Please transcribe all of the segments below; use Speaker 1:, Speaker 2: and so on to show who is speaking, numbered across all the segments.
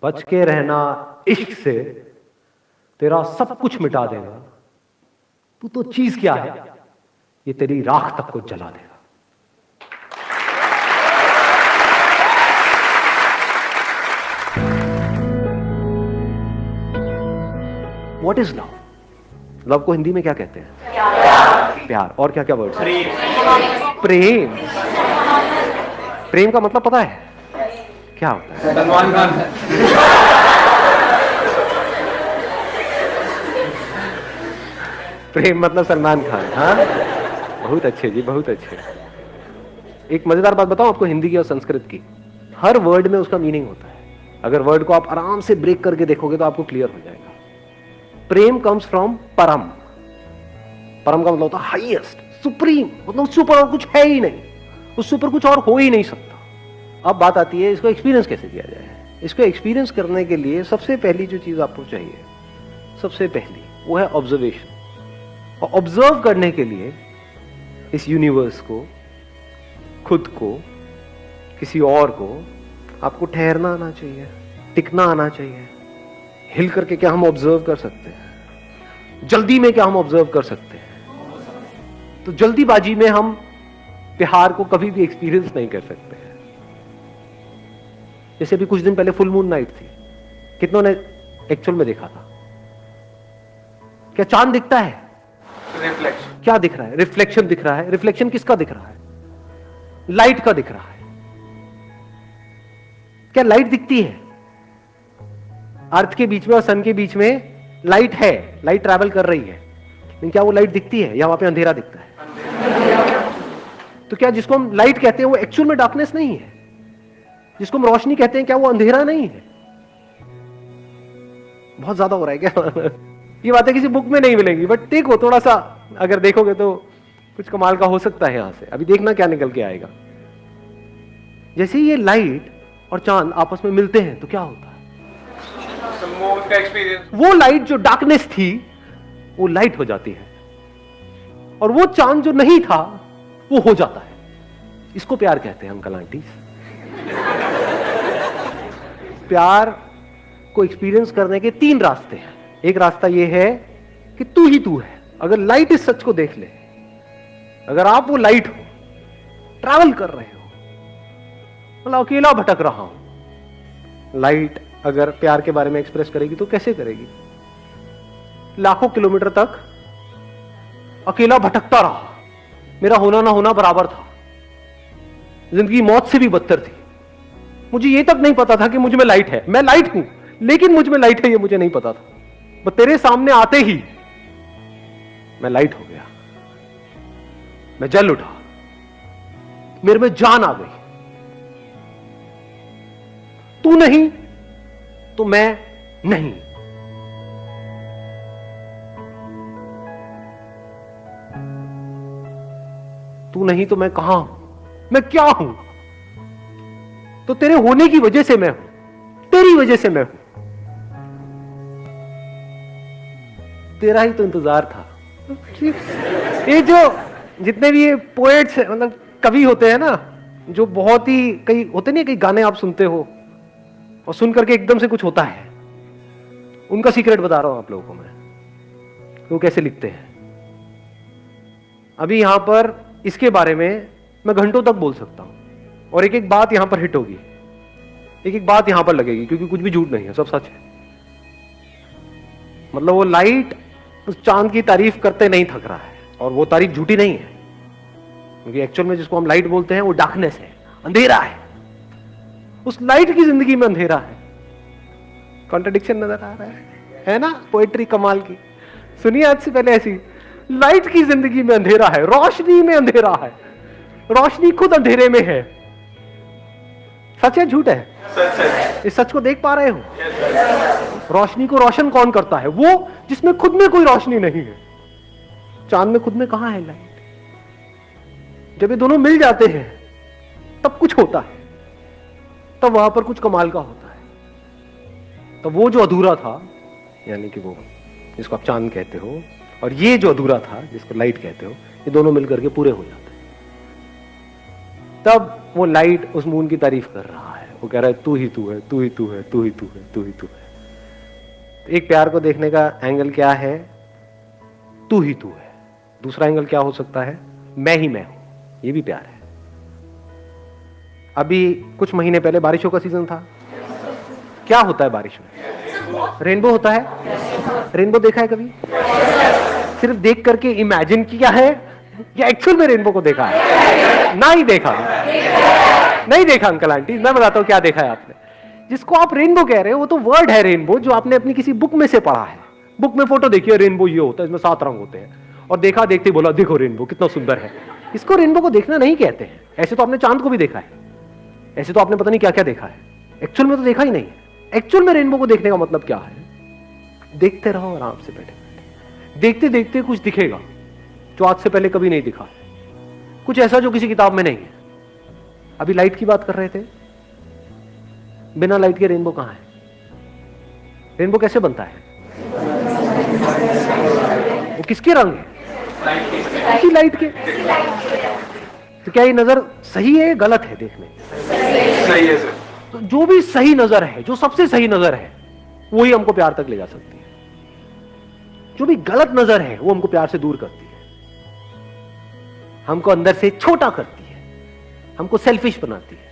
Speaker 1: बच के रहना इश्क से, तेरा सब कुछ मिटा देगा। तू तो चीज क्या है, ये तेरी राख तक को जला देगा। What is love? लव को हिंदी में क्या कहते हैं? प्यार। और क्या क्या वर्ड? प्रेम। प्रेम का मतलब पता है क्या होता है?
Speaker 2: सलमान खान।
Speaker 1: प्रेम मतलब सलमान खान। हाँ, बहुत अच्छे जी, बहुत अच्छे। एक मजेदार बात बताऊं आपको हिंदी की और संस्कृत की, हर वर्ड में उसका मीनिंग होता है। अगर वर्ड को आप आराम से ब्रेक करके देखोगे तो आपको क्लियर हो जाएगा। प्रेम कम्स फ्रॉम परम। परम का मतलब होता है हाईएस्ट, सुप्रीम, मतलब उससे ऊपर और कुछ है ही नहीं, उससे ऊपर कुछ और हो ही नहीं सकता। अब बात आती है इसको एक्सपीरियंस कैसे किया जाए। इसको एक्सपीरियंस करने के लिए सबसे पहली जो चीज आपको चाहिए, सबसे पहली वो है ऑब्जर्वेशन। और ऑब्जर्व करने के लिए इस यूनिवर्स को, खुद को, किसी और को, आपको ठहरना आना चाहिए, टिकना आना चाहिए। हिल करके क्या हम ऑब्जर्व कर सकते हैं? जल्दी में क्या हम ऑब्जर्व कर सकते हैं? तो जल्दीबाजी में हम प्यार को कभी भी एक्सपीरियंस नहीं कर सकते हैं। जैसे अभी कुछ दिन पहले फुल मून नाइट थी, कितनों ने एक्चुअल में देखा था? क्या चांद दिखता है?
Speaker 2: रिफ्लेक्शन।
Speaker 1: क्या दिख रहा है? रिफ्लेक्शन दिख रहा है। रिफ्लेक्शन किसका दिख रहा है? लाइट का दिख रहा है। क्या लाइट दिखती है? अर्थ के बीच में और सन के बीच में लाइट है, लाइट ट्रैवल कर रही है, लेकिन क्या वो लाइट दिखती है या वहां पे अंधेरा दिखता है? तो क्या जिसको हम लाइट कहते हैं वो एक्चुअल में डार्कनेस नहीं है? जिसको हम रोशनी कहते हैं क्या वो अंधेरा नहीं है? बहुत ज्यादा हो रहा है क्या? ये बातें किसी बुक में नहीं मिलेंगी, बट देखो थोड़ा सा अगर देखोगे तो कुछ कमाल का हो सकता है यहां से। अभी देखना क्या निकल के आएगा। जैसे ये लाइट और चांद आपस में मिलते हैं तो क्या होता है?
Speaker 2: मून का एक्सपीरियंस।
Speaker 1: वो लाइट जो डार्कनेस थी वो लाइट हो जाती है, और वो चांद जो नहीं था वो हो जाता है। इसको प्यार कहते हैं अंकल आंटी। प्यार को एक्सपीरियंस करने के 3 रास्ते हैं। एक रास्ता ये है कि तू ही तू है। अगर लाइट इस सच को देख ले, अगर आप वो लाइट हो, ट्रैवल कर रहे हो, मतलब अकेला भटक रहा हूं, लाइट अगर प्यार के बारे में एक्सप्रेस करेगी तो कैसे करेगी? लाखों किलोमीटर तक अकेला भटकता रहा, मेरा होना ना होना बराबर था, जिंदगी मौत से भी बदतर थी। मुझे ये तक नहीं पता था कि मुझ में लाइट है। मैं लाइट हूं लेकिन मुझ में लाइट है ये मुझे नहीं पता था। बस तेरे सामने आते ही मैं लाइट हो गया, मैं जल उठा, मेरे में जान आ गई। तू नहीं तो मैं नहीं। तू नहीं तो मैं कहां हूं? मैं क्या हूं? तो तेरे होने की वजह से मैं हूं, तेरी वजह से मैं हूं। तेरा ही तो इंतजार था। ये जो जितने भी ये पोएट्स मतलब कवि होते हैं ना, जो बहुत ही कई होते नहीं, कई गाने आप सुनते हो और सुन करके एकदम से कुछ होता है, उनका सीक्रेट बता रहा हूं आप लोगों को मैं, वो कैसे लिखते हैं। अभी यहां पर इसके बारे में मैं घंटों तक बोल सकता हूं, और एक एक बात यहां पर हिट होगी, एक एक बात यहां पर लगेगी, क्योंकि कुछ भी झूठ नहीं है, सब सच है। मतलब वो लाइट उस चांद की तारीफ करते नहीं थक रहा है, और वो तारीफ झूठी नहीं है, क्योंकि एक्चुअल में जिसको हम लाइट बोलते हैं वो डार्कनेस है, अंधेरा है। उस लाइट की जिंदगी में अंधेरा है। कॉन्ट्रडिक्शन नजर आ रहा है ना? पोएट्री कमाल की। सुनिए आज से पहले ऐसी, लाइट की जिंदगी में अंधेरा है, रोशनी में अंधेरा है, रोशनी खुद अंधेरे में है। सच है झूठ है? इस सच को देख पा रहे हो? रोशनी को रोशन कौन करता है? वो जिसमें खुद में कोई रोशनी नहीं है। चांद में खुद में कहां है लाइट? जब ये दोनों मिल जाते हैं तब कुछ होता है, तब वहां पर कुछ कमाल का होता है। तब वो जो अधूरा था, यानी कि वो जिसको आप चांद कहते हो, और ये जो अधूरा था जिसको लाइट कहते हो, ये दोनों मिलकर के पूरे हो जाते हैं। तब वो लाइट उस मून की तारीफ कर रहा है, वो कह रहा है तू ही तू है, तू ही तू है, तू ही तू है, तू ही तू है। तो एक प्यार को देखने का एंगल क्या है? तू ही तू है। दूसरा एंगल क्या हो सकता है? मैं ही मैं हूं, ये भी प्यार है। अभी कुछ महीने पहले बारिशों का सीजन था। क्या होता है बारिश में? रेनबो होता है। रेनबो देखा है कभी? सिर्फ देख करके इमेजिन किया है या एक्चुअल में रेनबो को देखा है? ना ही देखा, नहीं देखा अंकल आंटी। मैं बताता हूं क्या देखा है आपने। जिसको आप रेनबो कह रहे हो वो तो वर्ड है रेनबो, जो आपने अपनी किसी बुक में से पढ़ा है। बुक में फोटो देखी है, रेनबो ये होता है, इसमें 7 रंग होते हैं, और देखा देखते बोला देखो रेनबो कितना सुंदर है। इसको रेनबो को देखना नहीं कहते हैं। ऐसे तो आपने चांद को भी देखा है, ऐसे तो आपने पता नहीं क्या क्या देखा है, एक्चुअल में तो देखा ही नहीं है। एक्चुअल में रेनबो को देखने का मतलब क्या है? देखते रहो आराम से बैठे बैठे, देखते देखते कुछ दिखेगा जो आज से पहले कभी नहीं दिखा, कुछ ऐसा जो किसी किताब में नहीं है। अभी लाइट की बात कर रहे थे, बिना लाइट के रेनबो कहां है? रेनबो कैसे बनता है? वो किसके रंग है? किसी लाइट के। तो क्या ये नजर सही है गलत है देखने?
Speaker 2: सही है सर।
Speaker 1: तो जो भी सही नजर है, जो सबसे सही नजर है, वही हमको प्यार तक ले जा सकती है। जो भी गलत नजर है वो हमको प्यार से दूर करती है, हमको अंदर से छोटा करती है, हमको सेल्फिश बनाती है,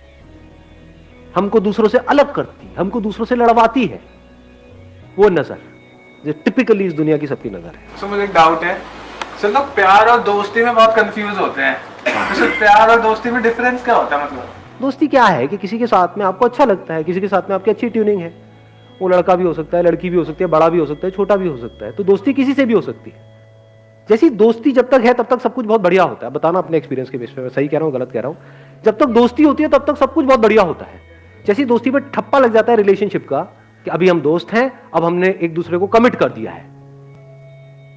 Speaker 1: हमको दूसरों से अलग करती है, हमको दूसरों से लड़वाती है। वो नजर जो टिपिकली इस दुनिया की सबकी नजर है।
Speaker 2: सर मुझे एक डाउट है सर, लोग प्यार और दोस्ती में बहुत कंफ्यूज होते हैं। तो सर प्यार और दोस्ती में डिफरेंस क्या होता है? मतलब
Speaker 1: दोस्ती क्या है कि किसी के साथ में आपको अच्छा लगता है, किसी के साथ में आपकी अच्छी ट्यूनिंग है। वो लड़का भी हो सकता है, लड़की भी हो सकती है, बड़ा भी हो सकता है, छोटा भी हो सकता है। तो दोस्ती किसी से भी हो सकती है। जैसी दोस्ती जब तक है तब तक सब कुछ बहुत बढ़िया होता है। बताना अपने एक्सपीरियंस के बेस पे, मैं सही कह रहा हूँ गलत कह रहा हूँ। जब तक दोस्ती होती है तब तक सब कुछ बहुत बढ़िया होता है। जैसी दोस्ती पे ठप्पा लग जाता है रिलेशनशिप का कि अभी हम दोस्त हैं, अब हमने एक दूसरे को कमिट कर दिया है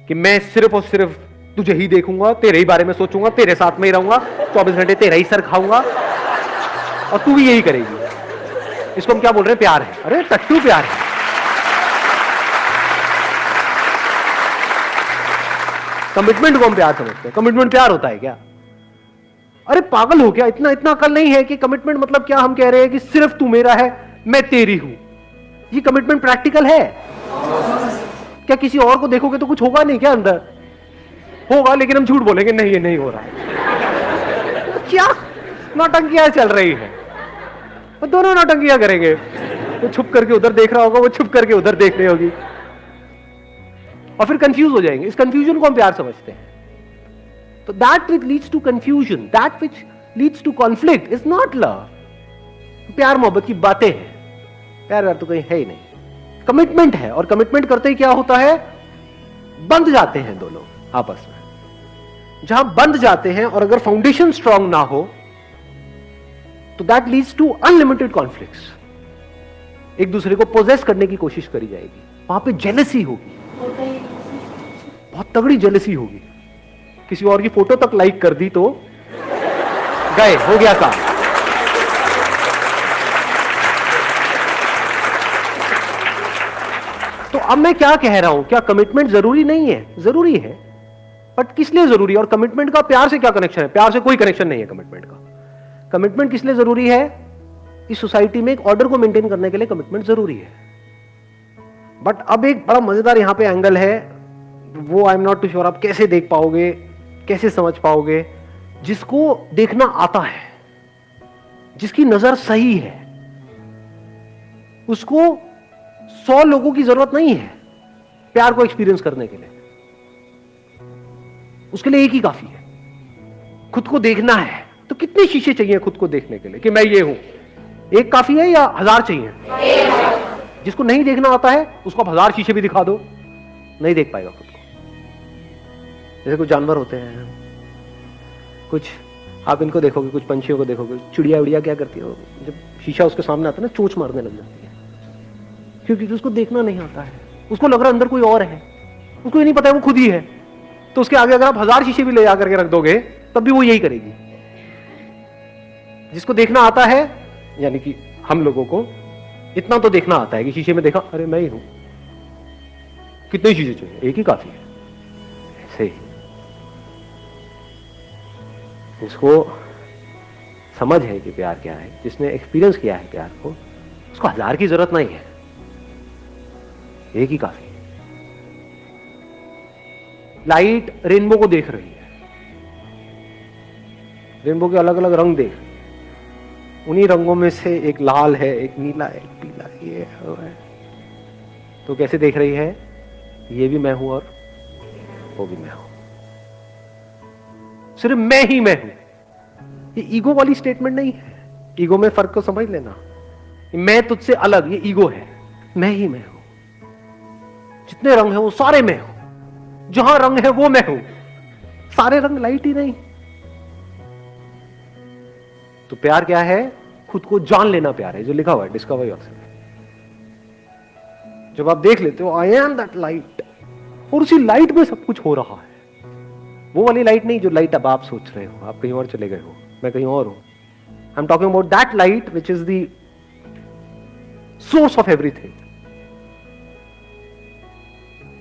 Speaker 1: कि मैं सिर्फ और सिर्फ तुझे ही देखूंगा, तेरे ही बारे में सोचूंगा, तेरे साथ में ही रहूंगा, 24 घंटे तेरा ही सर खाऊंगा और तू भी यही करेगी। इसको हम क्या बोल रहे हैं? प्यार है। अरे टट्टू प्यार है। कमिटमेंट को हम प्यार समझते हैं। कमिटमेंट प्यार होता है क्या? अरे पागल हो क्या? इतना इतना अकल नहीं है कि कमिटमेंट मतलब क्या? हम कह रहे हैं कि सिर्फ तू मेरा है, मैं तेरी हूं। ये कमिटमेंट प्रैक्टिकल है क्या? किसी और को देखोगे तो कुछ होगा नहीं क्या? अंदर होगा, लेकिन हम झूठ बोलेंगे नहीं ये नहीं हो रहा है। क्या नौटंकियां चल रही है? वो दोनों नौटंकियां करेंगे। वो छुप करके उधर देख रहा होगा, वो छुप करके उधर देख रही होगी, और फिर कंफ्यूज हो जाएंगे। इस कंफ्यूजन को हम प्यार समझते हैं। तो that which leads to confusion, that which leads to conflict is not love. प्यार मोहब्बत की बातें हैं, प्यार तो कहीं है ही नहीं। कमिटमेंट है, और कमिटमेंट करते ही क्या होता है? बंध जाते हैं दो लोग आपस में। जहां बंध जाते हैं और अगर फाउंडेशन स्ट्रांग ना हो तो that leads to unlimited conflicts. एक दूसरे को पोजेस करने की कोशिश करी जाएगी, वहां पे जेलसी होगी, बहुत तगड़ी जेलसी होगी। किसी और की फोटो तक लाइक कर दी तो गए, हो गया काम। तो अब मैं क्या कह रहा हूं? क्या कमिटमेंट जरूरी नहीं है? जरूरी है, बट किस लिए जरूरी है? और कमिटमेंट का प्यार से क्या कनेक्शन है? प्यार से कोई कनेक्शन नहीं है कमिटमेंट का। कमिटमेंट किस लिए जरूरी है? इस सोसाइटी में एक ऑर्डर को मेंटेन करने के लिए कमिटमेंट जरूरी है। बट अब एक बड़ा मजेदार यहां पे एंगल है, वो I am not too sure आप कैसे देख पाओगे, कैसे समझ पाओगे। जिसको देखना आता है, जिसकी नजर सही है, उसको 100 लोगों की जरूरत नहीं है प्यार को एक्सपीरियंस करने के लिए। उसके लिए एक ही काफी है। खुद को देखना है तो कितने शीशे चाहिए खुद को देखने के लिए कि मैं ये हूं? एक काफी है या 1000 चाहिए? जिसको नहीं देखना आता है उसको आप 1000 शीशे भी दिखा दो, नहीं देख पाएगा खुद को। जैसे कुछ जानवर होते हैं, कुछ आप इनको देखोगे, कुछ पंछियों को देखोगे, चिड़िया उड़िया क्या करती है, जब शीशा उसके सामने आता है ना, चोंच मारने लग जाती है, क्योंकि उसको देखना नहीं आता है। उसको लग रहा है अंदर कोई और है, उसको ये नहीं पता है वो खुद ही है। तो उसके आगे अगर आप 1000 शीशे भी ले जाकर के रख दोगे तब भी वो यही करेगी। जिसको देखना आता है, यानी कि हम लोगों को इतना तो देखना आता है कि शीशे में देखा, अरे मैं ही हूं, कितने शीशे चाहिए? एक ही काफी है। ऐसे ही इसको समझ है कि प्यार क्या है, जिसने एक्सपीरियंस किया है प्यार को, उसको 1000 की जरूरत नहीं है, एक ही काफी है। लाइट रेनबो को देख रही है, रेनबो के अलग अलग रंग देख रही है, उन्हीं रंगों में से एक लाल है, एक नीला है, एक पीला, ये है वो है। तो कैसे देख रही है, ये भी मैं हूं और वो भी मैं हूं, सिर्फ मैं ही मैं हूं। ये ईगो वाली स्टेटमेंट नहीं है, ईगो में फर्क को समझ लेना। मैं तुझसे अलग, ये ईगो है। मैं ही मैं हूं, जितने रंग हैं वो सारे मैं हूं, जहां रंग है वो मैं हूं, सारे रंग लाइट ही नहीं। तो प्यार क्या है, खुद को जान लेना प्यार है, जो लिखा हुआ है डिस्कवर योरसेल्फ। जब आप देख लेते हो आई एम दैट लाइट, और उसी लाइट में सब कुछ हो रहा है, वो वाली लाइट नहीं जो लाइट अब आप सोच रहे हो, आप कहीं और चले गए हो, मैं कहीं और हूं। I am talking about that light which is the source of everything.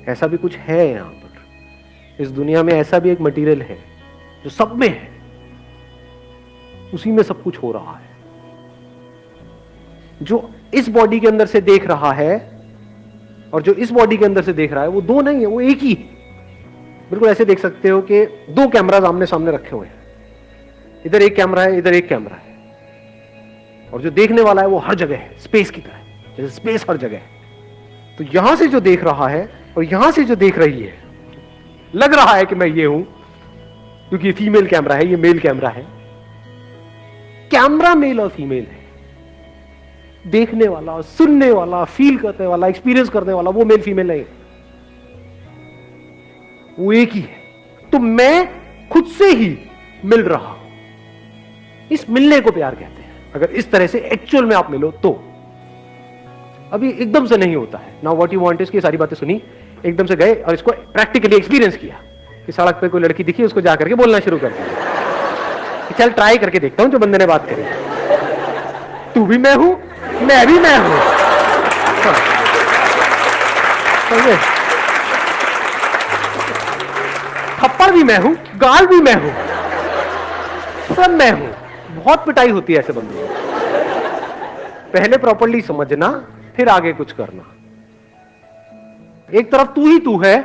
Speaker 1: ऐसा भी कुछ है यहां पर, इस दुनिया में ऐसा भी एक मटेरियल है जो सब में है, उसी में सब कुछ हो रहा है। जो इस बॉडी के अंदर से देख रहा है और जो इस बॉडी के अंदर से देख रहा है, वो दो नहीं है, वो एक ही है। बिल्कुल ऐसे देख सकते हो कि दो कैमरास आमने सामने रखे हुए हैं, इधर एक कैमरा है, इधर एक कैमरा है, और जो देखने वाला है वो हर जगह है, स्पेस की तरह, जैसे स्पेस हर जगह है। तो यहां से जो देख रहा है और यहां से जो देख रही है, लग रहा है कि मैं ये हूं, क्योंकि ये फीमेल कैमरा है, ये मेल कैमरा है। कैमरा मेल और फीमेल है, देखने वाला, सुनने वाला, फील करने वाला, एक्सपीरियंस करने वाला वो मेल फीमेल नहीं, वो एक ही है। तो मैं खुद से ही मिल रहा हूं, इस मिलने को प्यार कहते हैं। अगर इस तरह से एक्चुअल में आप मिलो तो, अभी एकदम से नहीं होता है। Now what you want is की सारी बातें सुनी, एकदम से गए और इसको प्रैक्टिकली एक्सपीरियंस किया कि सड़क पे कोई लड़की दिखी, उसको जाकर के बोलना शुरू कर दिया, चल ट्राई करके देखता हूं जो बंदे ने बात करी, तू भी मैं हूं, मैं भी मैं हूं। थप्पड़ भी मैं हूं, गाल भी मैं हूं, सब मैं हूं। बहुत पिटाई होती है ऐसे बंदों को। पहले प्रॉपर्ली समझना, फिर आगे कुछ करना। एक तरफ तू ही तू है,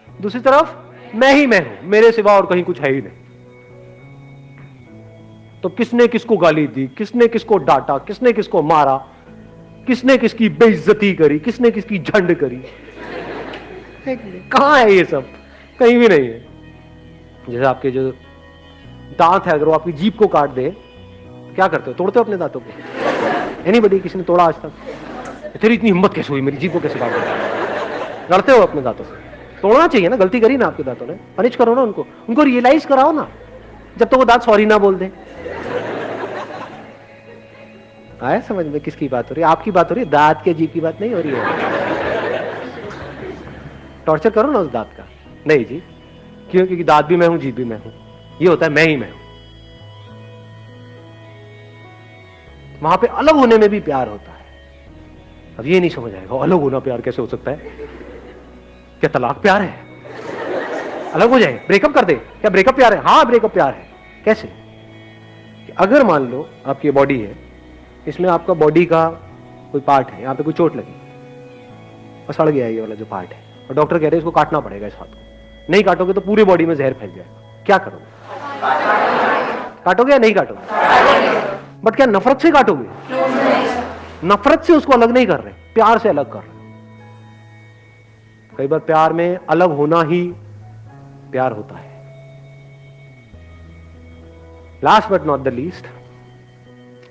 Speaker 1: दूसरी तरफ मैं ही मैं हूं, मेरे सिवा और कहीं कुछ है ही नहीं। तो किसने किसको गाली दी, किसने किसको डांटा, किसने किसको मारा, किसने किसकी बेइज्जती करी, किसने किसकी झंड करी, कहां है ये सब? कहीं भी नहीं है। जैसे आपके जो दांत है, अगर वो आपकी जीभ को काट दे, क्या करते हो? तोड़ते हो अपने दांतों को? एनीबॉडी, किसी ने तोड़ा आज तक? तेरी इतनी हिम्मत कैसे हुई, मेरी जीभ को कैसे काट दिया? लड़ते हो अपने दांतों से? तोड़ना चाहिए ना, गलती करी ना आपके दांतों ने, पनिश करो ना उनको, उनको रियलाइज कराओ ना, जब तक वो दांत सॉरी ना बोल दे। आया समझ में किसकी बात हो रही है? आपकी बात हो रही है, दांत के जीभ की बात नहीं हो रही है। टॉर्चर करो ना उस दांत का। नहीं जी, क्यों? क्योंकि दांत भी मैं हूं, जीभ भी मैं हूं, ये होता है मैं ही मैं हूं। वहां पे अलग होने में भी प्यार होता है। अब ये नहीं समझ आएगा, अलग होना प्यार कैसे हो सकता है? क्या तलाक प्यार है? अलग हो जाए, ब्रेकअप कर दे, क्या ब्रेकअप प्यार है? हाँ ब्रेकअप प्यार है। कैसे? अगर मान लो आपकी बॉडी है, इसमें आपका बॉडी का कोई पार्ट है, यहाँ पे कोई चोट लगी और सड़ गया ये वाला जो पार्ट है, और डॉक्टर कह रहे हैं इसको काटना पड़ेगा, इस हाथ को नहीं काटोगे तो पूरी बॉडी में जहर फैल जाएगा, क्या करोगे? काटोगे या नहीं काटोगे? बट क्या नफरत से काटोगे? नफरत से उसको अलग नहीं कर रहे, प्यार से अलग कर रहे। कई बार प्यार में अलग होना ही प्यार होता है। Last but not the least,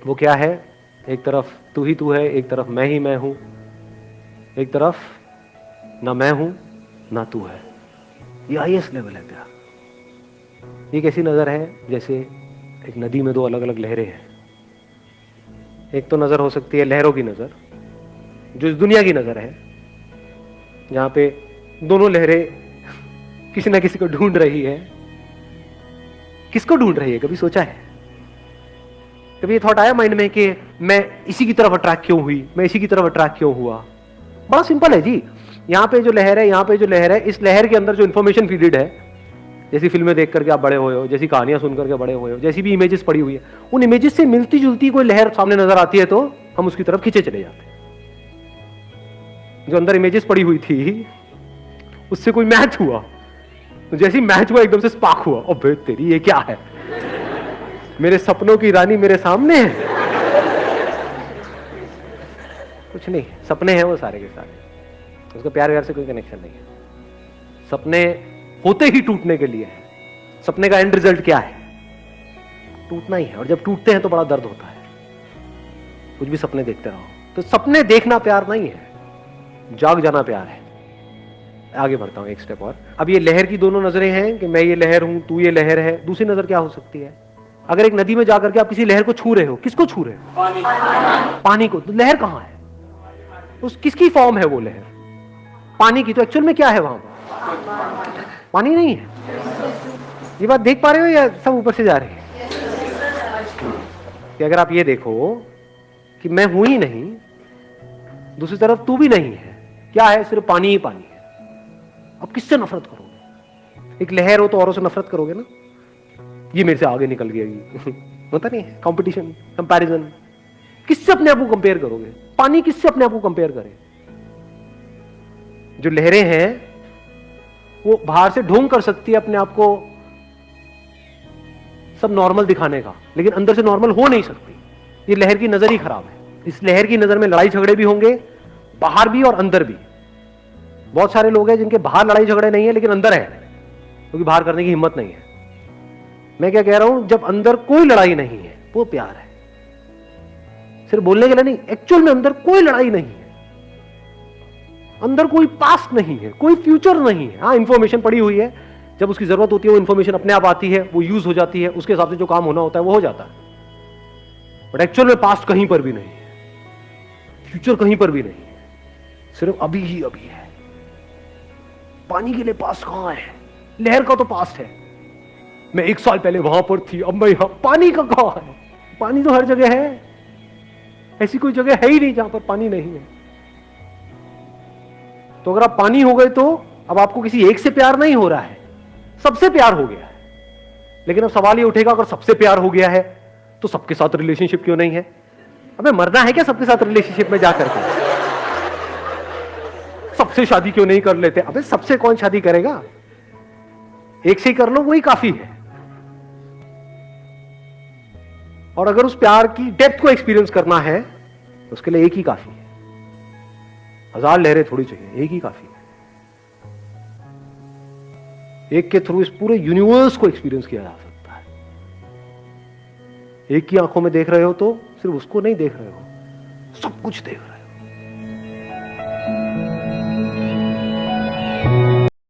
Speaker 1: वो क्या है? एक तरफ तू ही तू है, एक तरफ मैं ही मैं हूं, एक तरफ ना मैं हूं ना तू है। ये हाईएस्ट लेवल है प्यार। ये कैसी नजर है? जैसे एक नदी में दो अलग अलग लहरें हैं। एक तो नजर हो सकती है लहरों की नजर, जो इस दुनिया की नजर है, जहां पे दोनों लहरें किसी ना किसी को ढूंढ रही है। किसको ढूंढ रही है? कभी सोचा है? कभी ये थॉट आया माइंड में कि मैं इसी की तरफ अट्रैक्ट क्यों हुई, मैं इसी की तरफ अट्रैक्ट क्यों हुआ? बड़ा सिंपल है जी। यहां पे जो लहर है, यहां पे जो लहर है, इस लहर के अंदर जो इंफॉर्मेशन फीडेड है, जैसी फिल्में देख करके आप बड़े हुए हो, जैसी कहानियां सुन करके बड़े हुए हो, जैसी भी इमेजेस पड़ी हुई है, उन इमेजेस से मिलती जुलती कोई लहर सामने नजर आती है तो हम उसकी तरफ खींचे चले जाते हैं। जो अंदर इमेजेस पड़ी हुई थी उससे कोई मैच हुआ, तो जैसी मैच हुआ एकदम से स्पार्क हुआ, ओ बे तेरी ये क्या है, मेरे सपनों की रानी मेरे सामने है। कुछ नहीं, सपने हैं वो सारे के सारे, उसका प्यार व्यार से कोई कनेक्शन नहीं है। सपने होते ही टूटने के लिए है। सपने का एंड रिजल्ट क्या है? टूटना ही है, और जब टूटते हैं तो बड़ा दर्द होता है। कुछ भी सपने देखते रहो, तो सपने देखना प्यार नहीं है, जाग जाना प्यार है। आगे बढ़ता हूं एक स्टेप और। अब ये लहर की दोनों नजरें हैं कि मैं ये लहर हूं, तू ये लहर है। दूसरी नजर क्या हो सकती है? अगर एक नदी में जाकर के आप किसी लहर को छू रहे हो, किसको छू रहे हो? पानी को। तो लहर कहां है? उस किसकी फॉर्म है वो लहर? पानी की। तो एक्चुअल में क्या है वहां? पानी नहीं है। ये बात देख पा रहे हो या सब ऊपर से जा रहे हैं? कि अगर आप ये देखो कि मैं हूं ही नहीं, दूसरी तरफ तू भी नहीं है, क्या है? सिर्फ पानी ही पानी है। अब किससे नफरत करोगे? एक लहर हो तो औरों से नफरत करोगे ना, ये मेरे से आगे निकल गया, होता नहीं है कंपटीशन, कंपैरिजन। किससे अपने आप को कंपेयर करोगे? पानी किससे अपने आप को कंपेयर करे? जो लहरें हैं वो बाहर से ढोंग कर सकती है अपने आप को सब नॉर्मल दिखाने का, लेकिन अंदर से नॉर्मल हो नहीं सकती। ये लहर की नजर ही खराब है। इस लहर की नजर में लड़ाई झगड़े भी होंगे, बाहर भी और अंदर भी। बहुत सारे लोग हैं जिनके बाहर लड़ाई झगड़े नहीं है लेकिन अंदर है, क्योंकि बाहर करने की हिम्मत नहीं है। मैं क्या कह रहा हूं, जब अंदर कोई लड़ाई नहीं है वो प्यार है। सिर्फ बोलने के लिए नहीं, एक्चुअल में अंदर कोई लड़ाई नहीं है, अंदर कोई पास्ट नहीं है, कोई फ्यूचर नहीं है। हाँ, इंफॉर्मेशन पड़ी हुई है, जब उसकी जरूरत होती है वो इंफॉर्मेशन अपने आप आती है, वो यूज हो जाती है, उसके हिसाब से जो काम होना होता है वो हो जाता है। बट एक्चुअल में पास्ट कहीं पर भी नहीं है, फ्यूचर कहीं पर भी नहीं है, सिर्फ अभी ही अभी है। पानी के लिए पास्ट कहां है? लहर का तो पास्ट है, मैं 1 साल पहले वहां पर थी, अब मैं यहां। पानी का कहां है? पानी तो हर जगह है, ऐसी कोई जगह है ही नहीं जहां पर पानी नहीं है। तो अगर आप पानी हो गए तो अब आपको किसी एक से प्यार नहीं हो रहा है, सबसे प्यार हो गया है। लेकिन अब सवाल ये उठेगा, अगर सबसे प्यार हो गया है तो सबके साथ रिलेशनशिप क्यों नहीं है? अबे मरना है क्या सबके साथ रिलेशनशिप में जाकर के? सबसे शादी क्यों नहीं कर लेते? अबे सबसे कौन शादी करेगा? एक से ही कर लो, वही काफी है। और अगर उस प्यार की डेप्थ को एक्सपीरियंस करना है तो उसके लिए एक ही काफी है, 1000 लहरें थोड़ी चाहिए, एक ही काफी है। एक के थ्रू इस पूरे यूनिवर्स को एक्सपीरियंस किया जा सकता है। एक की आंखों में देख रहे हो तो सिर्फ उसको नहीं देख रहे हो, सब कुछ देख रहे हो।